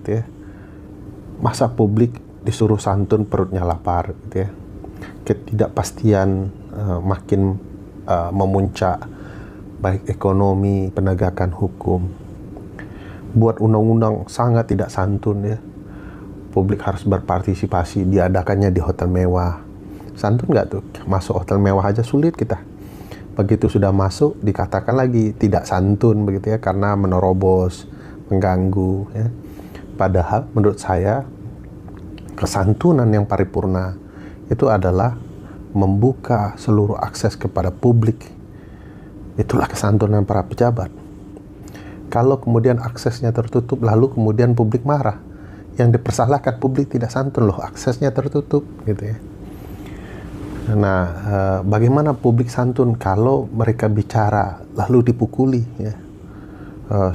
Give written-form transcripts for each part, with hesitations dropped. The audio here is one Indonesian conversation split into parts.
gitu ya. Masa publik disuruh santun perutnya lapar gitu ya. Ketidakpastian makin memuncak, baik ekonomi, penegakan hukum. Buat undang-undang sangat tidak santun ya. Publik harus berpartisipasi, diadakannya di hotel mewah. Santun nggak tuh? Masuk hotel mewah aja sulit kita. Begitu sudah masuk, dikatakan lagi tidak santun begitu ya, karena menerobos, mengganggu ya. Padahal menurut saya, kesantunan yang paripurna itu adalah membuka seluruh akses kepada publik. Itulah kesantunan para pejabat. Kalau kemudian aksesnya tertutup, lalu kemudian publik marah, yang dipersalahkan publik tidak santun loh, aksesnya tertutup gitu ya. Nah, bagaimana publik santun kalau mereka bicara lalu dipukuli ya?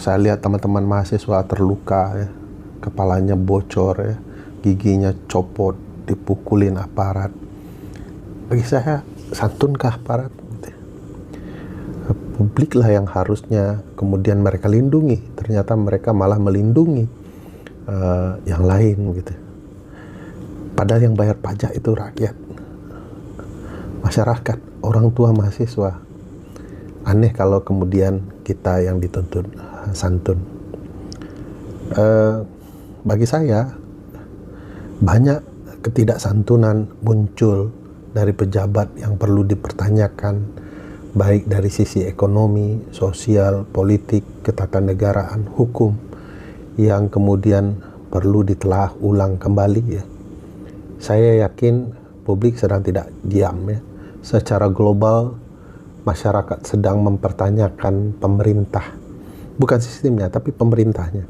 Saya lihat teman-teman mahasiswa terluka ya, kepalanya bocor ya, giginya copot, dipukulin aparat. Bagi saya, santunkah aparat? Publik lah yang harusnya kemudian mereka lindungi. Ternyata mereka malah melindungi yang lain gitu. Padahal yang bayar pajak itu rakyat, masyarakat, orang tua mahasiswa. Aneh kalau kemudian kita yang dituntut santun. Bagi saya, banyak ketidaksantunan muncul dari pejabat yang perlu dipertanyakan, baik dari sisi ekonomi, sosial, politik, ketatanegaraan, hukum, yang kemudian perlu ditelaah ulang kembali ya. Saya yakin publik sedang tidak diam ya. Secara global, masyarakat sedang mempertanyakan pemerintah, bukan sistemnya tapi pemerintahnya.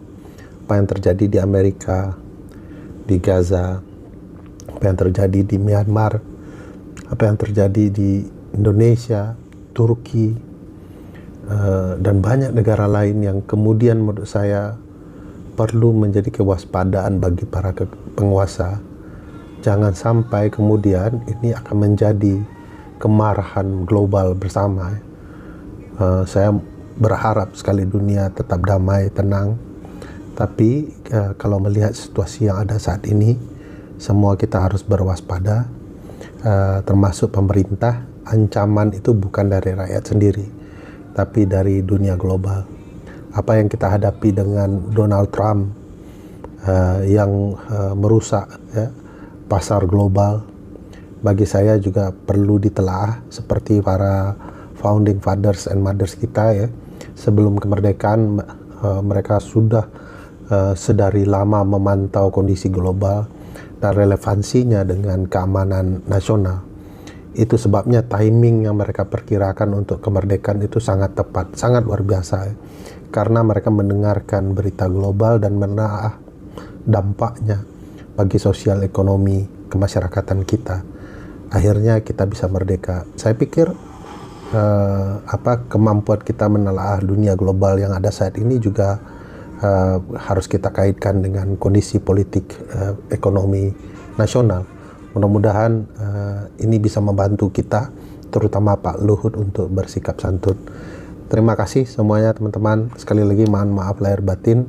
Apa yang terjadi di Amerika, di Gaza, apa yang terjadi di Myanmar, apa yang terjadi di Indonesia, Turki, dan banyak negara lain yang kemudian menurut saya perlu menjadi kewaspadaan bagi para penguasa. Jangan sampai kemudian ini akan menjadi kemarahan global bersama. Saya berharap sekali dunia tetap damai, tenang. Tapi kalau melihat situasi yang ada saat ini, semua kita harus berwaspada, termasuk pemerintah. Ancaman itu bukan dari rakyat sendiri, tapi dari dunia global. Apa yang kita hadapi dengan Donald Trump yang merusak ya, pasar global, bagi saya juga perlu ditelaah seperti para founding fathers and mothers kita ya. Sebelum kemerdekaan mereka sudah sedari lama memantau kondisi global dan relevansinya dengan keamanan nasional. Itu sebabnya timing yang mereka perkirakan untuk kemerdekaan itu sangat tepat, sangat luar biasa ya. Karena mereka mendengarkan berita global dan menelaah dampaknya bagi sosial ekonomi kemasyarakatan kita. Akhirnya kita bisa merdeka. Saya pikir kemampuan kita menelaah dunia global yang ada saat ini juga harus kita kaitkan dengan kondisi politik ekonomi nasional. Mudah-mudahan ini bisa membantu kita, terutama Pak Luhut, untuk bersikap santun. Terima kasih semuanya teman-teman. Sekali lagi mohon maaf lahir batin.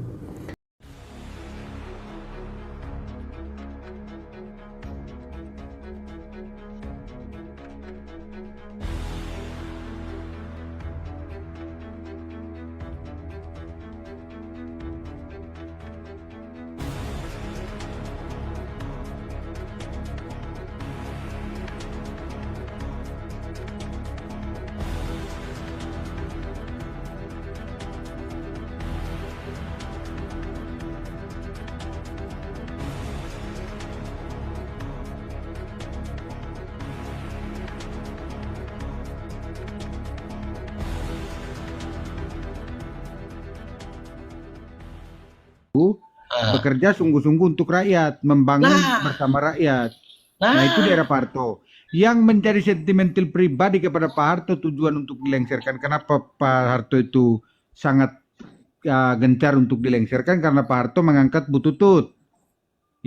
bekerja sungguh-sungguh untuk rakyat, membangun bersama rakyat. Nah, itu di era Pak Harto. Yang menjadi sentimental pribadi kepada Pak Harto tujuan untuk dilengsarkan. Kenapa Pak Harto itu sangat gencar untuk dilengsarkan? Karena Pak Harto mengangkat Bu Tutut.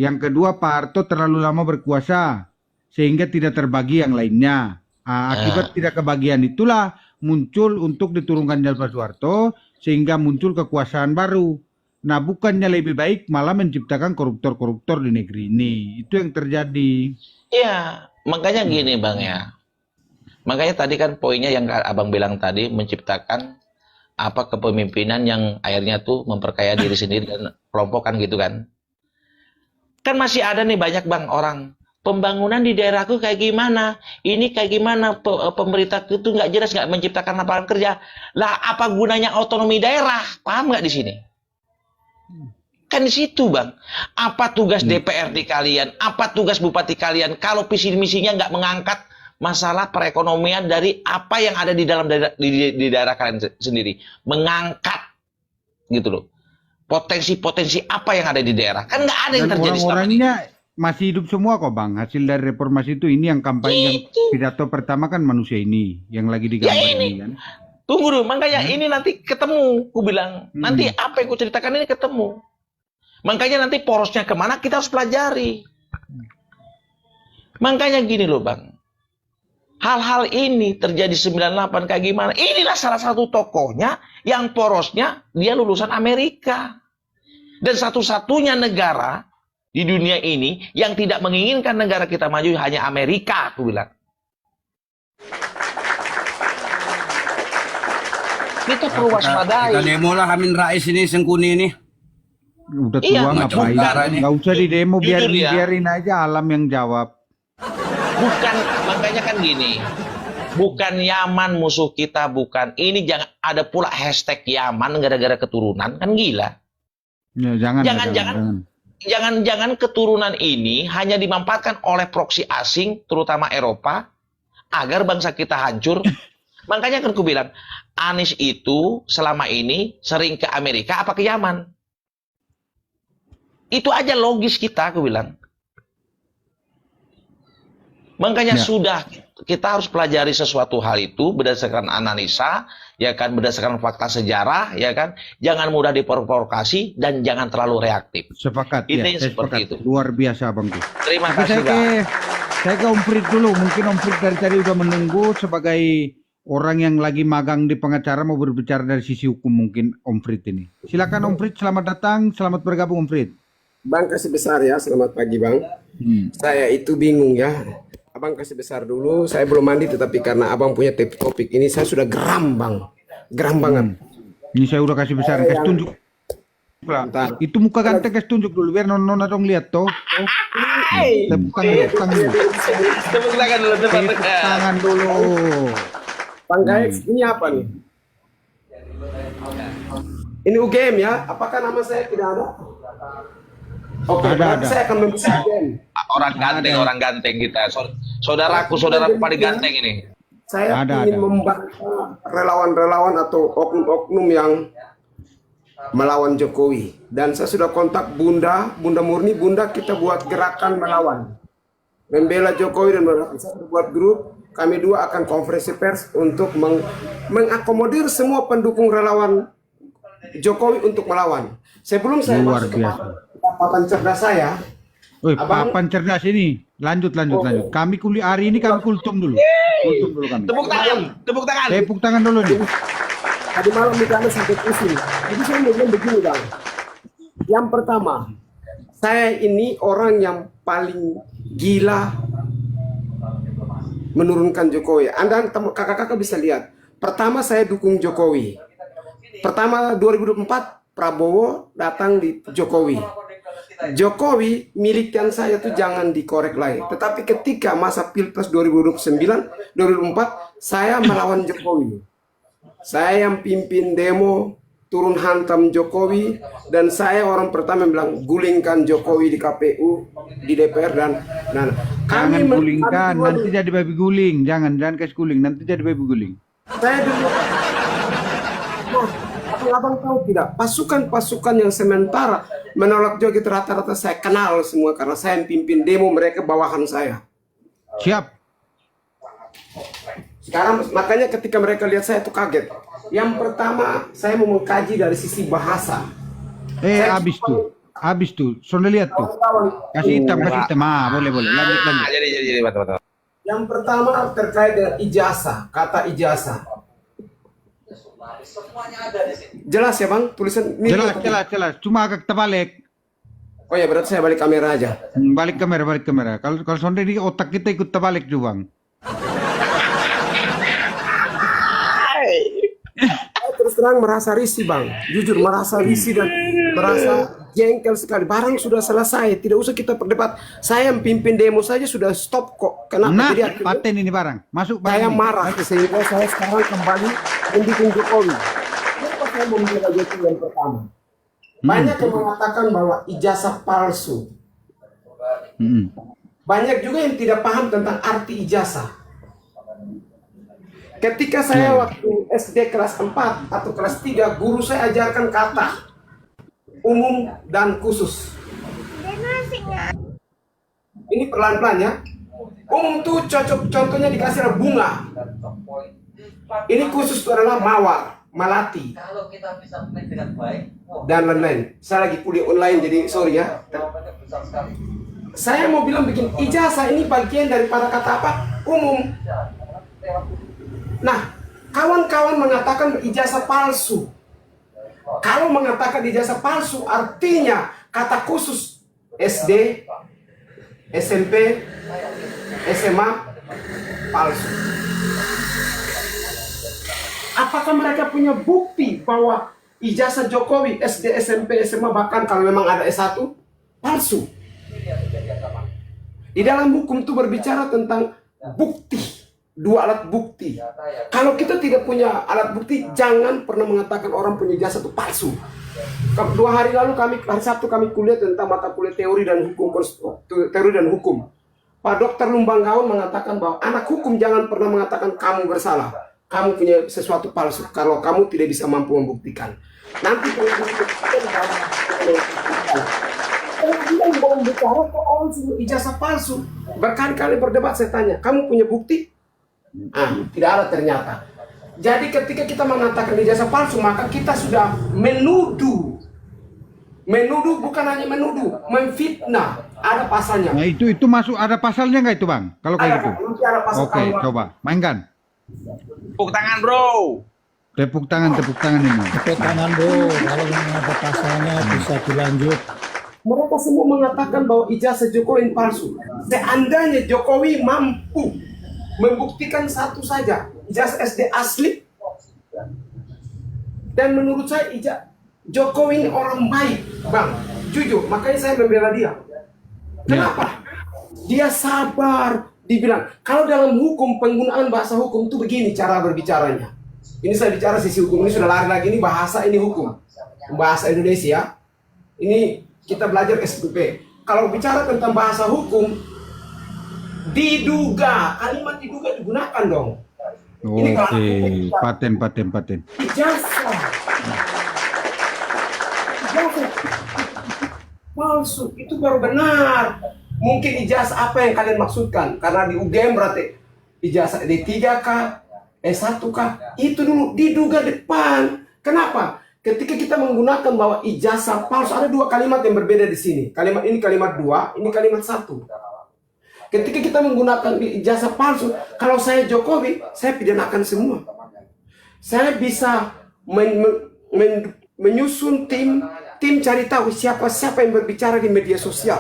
Yang kedua, Pak Harto terlalu lama berkuasa sehingga tidak terbagi yang lainnya. Akibat tidak kebagian itulah muncul untuk diturunkan Pak Soeharto sehingga muncul kekuasaan baru. Nah, bukannya lebih baik malah menciptakan koruptor-koruptor di negeri ini. Itu yang terjadi. Iya, makanya gini Bang ya. Makanya tadi kan poinnya yang Abang bilang tadi, menciptakan apa kepemimpinan yang akhirnya tuh memperkaya diri sendiri dan kelompok kan gitu kan. Kan masih ada nih banyak Bang orang, pembangunan di daerahku kayak gimana, ini kayak gimana, pemerintah itu nggak jelas, nggak menciptakan lapangan kerja. Lah apa gunanya otonomi daerah? Paham nggak di sini? Kan di situ Bang. Apa tugas DPRD kalian? Apa tugas bupati kalian? Kalau visi misinya nggak mengangkat masalah perekonomian dari apa yang ada di dalam di daerah kalian sendiri, mengangkat gitu loh. Potensi-potensi apa yang ada di daerah. Kan nggak ada yang Dan terjadi selama ini. orang-orangnya masih hidup semua kok Bang. Hasil dari reformasi itu, ini yang kampanye yang pidato pertama kan manusia ini yang lagi digambar Ya ini ini. kan. Tunggu dulu, makanya ini nanti ketemu, ku bilang. Nanti apa yang ku ceritakan ini ketemu. Makanya nanti porosnya kemana kita harus pelajari. Makanya gini loh Bang. Hal-hal ini terjadi 98 kayak gimana. Inilah salah satu tokohnya yang porosnya dia lulusan Amerika. Dan satu-satunya negara di dunia ini yang tidak menginginkan negara kita maju hanya Amerika, aku bilang. Kita perlu waspadai. Kita demo lah Amin Rais ini Sengkuni ini. Udah Iya, tua ngapain? bukan. Nggak usah di demo, Jujur ya. biarin aja alam yang jawab. Bukan, makanya kan gini. Bukan Yaman musuh kita, bukan. Ini jangan ada pula hashtag Yaman gara-gara keturunan, kan gila. Ya, Jangan keturunan ini hanya dimanfaatkan oleh proksi asing, terutama Eropa, agar bangsa kita hancur. Makanya kan aku bilang, Anies itu selama ini sering ke Amerika apa ke Yaman. Itu aja logis kita, aku bilang. Makanya sudah kita harus pelajari sesuatu hal itu berdasarkan analisa, ya kan, berdasarkan fakta sejarah, ya kan. Jangan mudah diprovokasi dan jangan terlalu reaktif. Sepakat Ini ya, seperti itu. Luar biasa Bang. Terima Tapi kasih, Bang. saya ke Om Frit dulu. Mungkin Om Frit dari tadi udah menunggu sebagai orang yang lagi magang di pengacara mau berbicara dari sisi hukum mungkin Om Frit ini. Silakan Om Frit, selamat datang, selamat bergabung Om Frit. Bang kasih besar ya, selamat pagi Bang. Saya itu bingung ya. Abang kasih besar dulu, saya belum mandi tetapi karena abang punya topik ini saya sudah geram Bang. Geram banget. Ini saya udah kasih besar, kasih tunjuk. Bentar. Itu muka ganteng kasih tunjuk dulu biar nona dong lihat toh. Tepuk tangan dulu. Tepuk tangan dulu, Tepuk tangan dulu. Bang Gaeks, ini apa nih? Ini UGM ya? Apakah nama saya tidak ada? Oke, Ada. saya akan membeli UGM. Orang ganteng kita. Saudaraku paling ganteng ini. Saya Ada. ingin membantah relawan-relawan atau oknum-oknum yang melawan Jokowi. Dan saya sudah kontak Bunda Murni, Bunda kita buat gerakan melawan. Membela Jokowi dan saya buat grup, kami dua akan konferensi pers untuk mengakomodir semua pendukung relawan Jokowi untuk melawan. Sebelum saya Luar masuk biasa. ke papan cerdas saya, Woi, Abang- papan cerdas ini. Lanjut. Kami kuliah hari ini kami kultum dulu. Kultum dulu kami. Tepuk tangan. Tepuk tangan dulu nih. tadi malam di sana sampai pusing. Jadi saya mau bilang begini Bang. Yang pertama, saya ini orang yang paling gila menurunkan Jokowi. Anda kakak-kakak bisa lihat. Pertama saya dukung Jokowi. Pertama 2024 Prabowo datang di Jokowi. Jokowi milikkan saya tuh jangan dikorek lagi. Tetapi ketika masa Pilpres 2029, 2004 saya melawan Jokowi. Saya yang pimpin demo turun hantam Jokowi dan saya orang pertama yang bilang gulingkan Jokowi di KPU, di DPR dan Jangan gulingkan, nanti jadi babi guling. Jangan kasih guling, nanti jadi babi guling. saya dulu. Nah, abang tahu tidak? Pasukan-pasukan yang sementara menolak Jokowi rata-rata saya kenal semua karena saya yang pimpin demo, mereka bawahan saya. Siap. Sekarang makanya ketika mereka lihat saya tuh kaget. Yang pertama saya mau mengkaji dari sisi bahasa. Habis tuh. Sudah lihat tuh. Kasih hitam. Boleh. Lanjut. Jadi betul. Yang pertama terkait dengan ijazah, kata ijazah. Jelas ya Bang, tulisan ini. Jelas. Cuma agak terbalik. Oh ya, berarti saya balik kamera aja. Balik kamera. Kalau sonde di otak kita ikut terbalik juga, Bang. Saya terus terang merasa risih Bang, jujur merasa risih dan merasa jengkel sekali. Barang sudah selesai, tidak usah kita berdebat. Saya yang pimpin demo saja sudah stop kok. Kenapa? Nah, Jadi akhirnya paten ini barang. Masuk barang saya ini. marah sehingga saya sekarang kembali mendukung Jokowi. Kenapa saya membela Jokowi yang pertama? Banyak yang mengatakan bahwa ijazah palsu. Banyak juga yang tidak paham tentang arti ijazah. Ketika saya waktu SD kelas 4 atau kelas 3, guru saya ajarkan kata umum dan khusus. Ini perlahan-lahan ya. Umum tuh cocok, contohnya dikasih bunga. Ini khusus itu adalah mawar, melati, dan lain-lain. Saya lagi kuliah online jadi sorry ya. Saya mau bilang bikin ijazah ini bagian daripada kata apa? Umum. Nah, kawan-kawan mengatakan ijazah palsu. Kalau mengatakan ijazah palsu artinya kata khusus SD, SMP, SMA palsu. Apakah mereka punya bukti bahwa ijazah Jokowi SD, SMP, SMA bahkan kalau memang ada S1 palsu? Di dalam hukum itu berbicara tentang bukti, dua alat bukti. Kalau kita tidak punya alat bukti, jangan pernah mengatakan orang punya ijazah itu palsu. 2 hari lalu hari Sabtu kami kuliah tentang mata kuliah teori dan hukum. Pak Dr. Lumbanggaon mengatakan bahwa anak hukum jangan pernah mengatakan kamu bersalah, kamu punya sesuatu palsu kalau kamu tidak bisa mampu membuktikan. Nanti kalau dia mau bicara ke orang ijazah palsu, berkali-kali berdebat saya tanya, kamu punya bukti? Tidak ada ternyata. Jadi ketika kita mengatakan ijazah palsu, maka kita sudah menuduh. Menuduh bukan hanya menuduh, memfitnah. Ada pasalnya. Nah itu masuk, ada pasalnya nggak itu Bang? Kalau kayak gitu? Ada pasal. Oke, coba mainkan. Tepuk tangan bro. Tepuk tangan ini. Tepuk tangan bro, kalau memang ada pasalnya bisa dilanjut. Mereka semua mengatakan bahwa ijazah Jokowi palsu. Seandainya Jokowi mampu membuktikan satu saja, ijazah SD asli, dan menurut saya Jokowi ini orang baik, Bang, jujur, makanya saya membela dia. Kenapa? Dia sabar, dibilang. Kalau dalam hukum, penggunaan bahasa hukum itu begini cara berbicaranya. Ini saya bicara sisi hukum, ini sudah lari lagi, ini bahasa, ini hukum. Bahasa Indonesia, ini kita belajar SPP. Kalau bicara tentang bahasa hukum, diduga, kalimat diduga digunakan dong. Ini Oke, paten. Ijazah palsu itu baru benar. Mungkin ijazah apa yang kalian maksudkan? Karena di UGM berarti ijazah D3 kah, S1 kah? Itu dulu diduga depan. Kenapa? Ketika kita menggunakan bahwa ijazah palsu, ada 2 kalimat yang berbeda di sini. Kalimat ini kalimat 2, ini kalimat 1. Ketika kita menggunakan ijazah palsu, kalau saya Jokowi, saya pidanakan semua. Saya bisa menyusun tim cari tahu siapa yang berbicara di media sosial.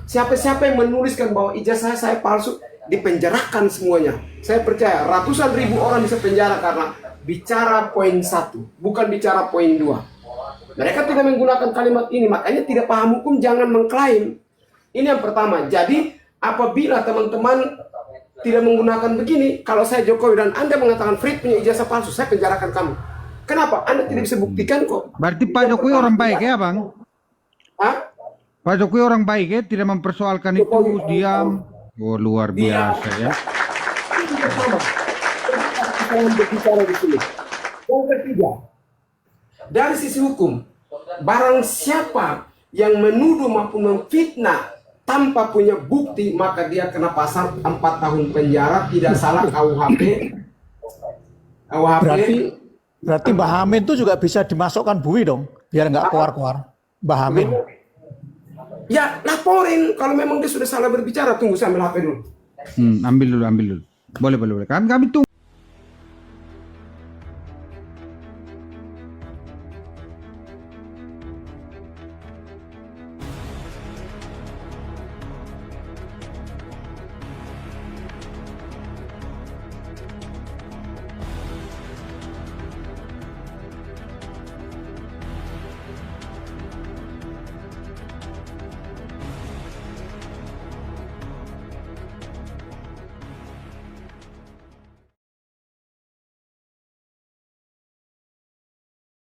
Siapa yang menuliskan bahwa ijazah saya palsu, dipenjarakan semuanya. Saya percaya ratusan ribu orang bisa penjara karena bicara poin 1, bukan bicara poin 2. Mereka tidak menggunakan kalimat ini, makanya tidak paham hukum jangan mengklaim. Ini yang pertama. Jadi apabila teman-teman tidak menggunakan begini, kalau saya Jokowi dan Anda mengatakan Frit punya ijazah palsu, saya penjarakan kamu. Kenapa? Anda tidak bisa buktikan kok. Berarti Pak Jokowi orang baik ya Bang? Hah? Pak Jokowi orang baik ya, tidak mempersoalkan itu, diam. Oh, luar biasa ya. Yang berbicara di sini. Yang ketiga, dari sisi hukum, barang siapa yang menuduh maupun memfitnah tanpa punya bukti, maka dia kena pasal 4 tahun penjara, tidak salah KUHP. Berarti Mbah Hamid itu juga bisa dimasukkan bui dong, biar nggak keluar-keluar. Mbah Hamid. Ya laporin kalau memang dia sudah salah berbicara. Tunggu saya ambil HP dulu. Ambil dulu. Boleh. Kami tunggu.